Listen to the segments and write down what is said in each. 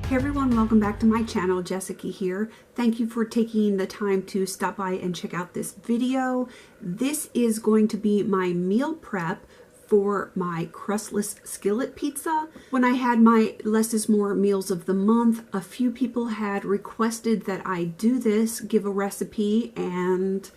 Hey everyone, welcome back to my channel. Jessica here. Thank you for taking the time to stop by and check out this video. This is going to be my meal prep for my Crustless Skillet pizza. When I had my Less is More meals of the month, a few people had requested that I do this, give a recipe, and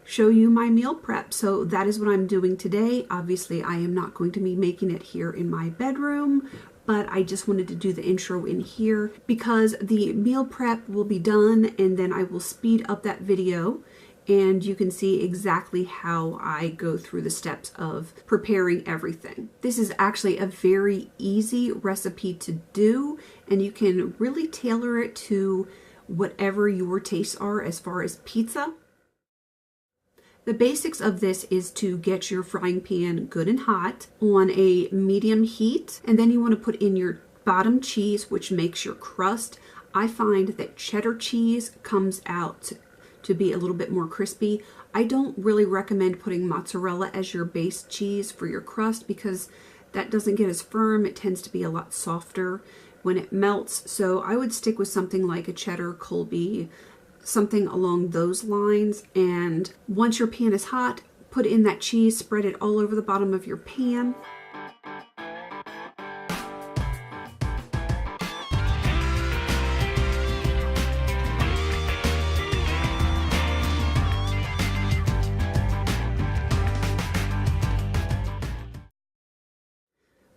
show you my meal prep. So that is what I'm doing today. Obviously, I am not going to be making it here in my bedroom, but I just wanted to do the intro in here because the meal prep will be done and then I will speed up that video and you can see exactly how I go through the steps of preparing everything. This is actually a very easy recipe to do and you can really tailor it to whatever your tastes are as far as pizza. The basics of this is to get your frying pan good and hot on a medium heat, and then you want to put in your bottom cheese, which makes your crust. I find that cheddar cheese comes out to be a little bit more crispy. I don't really recommend putting mozzarella as your base cheese for your crust because that doesn't get as firm. It tends to be a lot softer when it melts. So I would stick with something like a cheddar Colby, something along those lines. And once your pan is hot, put in that cheese, spread it all over the bottom of your pan.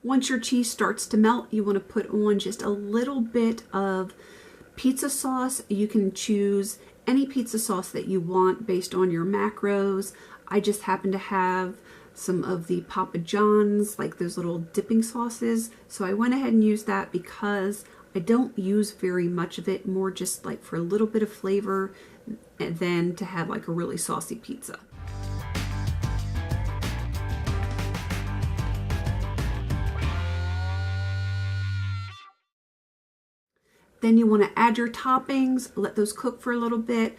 Once your cheese starts to melt, you want to put on just a little bit of pizza sauce. You can choose any pizza sauce that you want based on your macros. I just happen to have some of the Papa John's, like those little dipping sauces. So I went ahead and used that because I don't use very much of it, more just like for a little bit of flavor and then to have like a really saucy pizza. Then you want to add your toppings, let those cook for a little bit.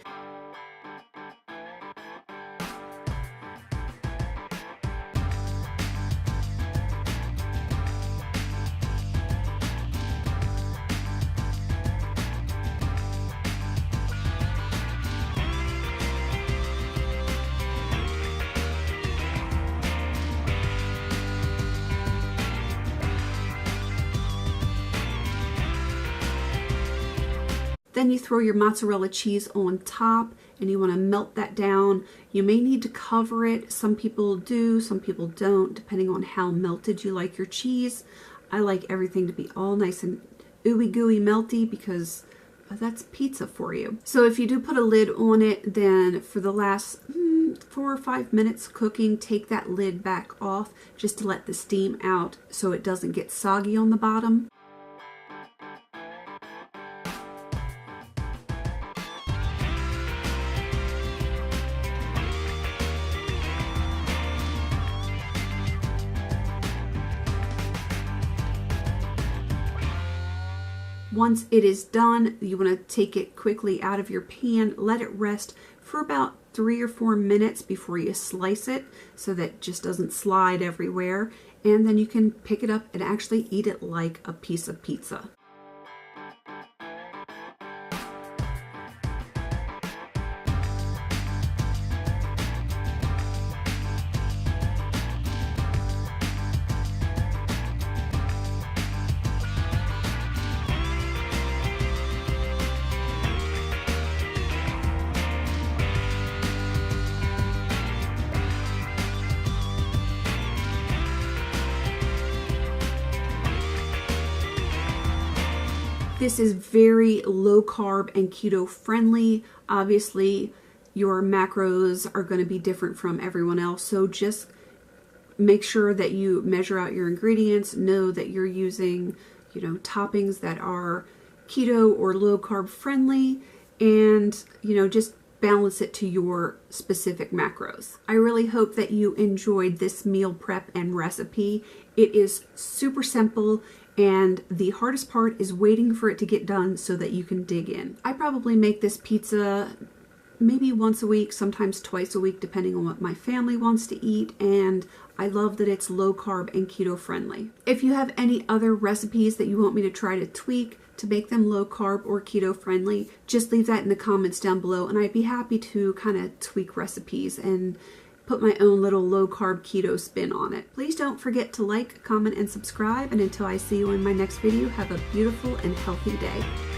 Then you throw your mozzarella cheese on top and you want to melt that down. You may need to cover it. Some people do, some people don't, depending on how melted you like your cheese. I like everything to be all nice and ooey gooey melty because that's pizza for you. So if you do put a lid on it, then for the last 4 or 5 minutes cooking, take that lid back off just to let the steam out so it doesn't get soggy on the bottom. Once it is done, you want to take it quickly out of your pan, let it rest for about 3 or 4 minutes before you slice it so that it just doesn't slide everywhere. And then you can pick it up and actually eat it like a piece of pizza. This is very low carb and keto friendly. Obviously, your macros are going to be different from everyone else. So just make sure that you measure out your ingredients, know that you're using, toppings that are keto or low carb friendly, and, just balance it to your specific macros. I really hope that you enjoyed this meal prep and recipe. It is super simple. And the hardest part is waiting for it to get done so that you can dig in. I probably make this pizza maybe once a week, sometimes twice a week, depending on what my family wants to eat. And I love that it's low carb and keto friendly. If you have any other recipes that you want me to try to tweak to make them low carb or keto friendly, just leave that in the comments down below, and I'd be happy to kind of tweak recipes and put my own little low carb keto spin on it. Please don't forget to like, comment, and subscribe, and until I see you in my next video, have a beautiful and healthy day.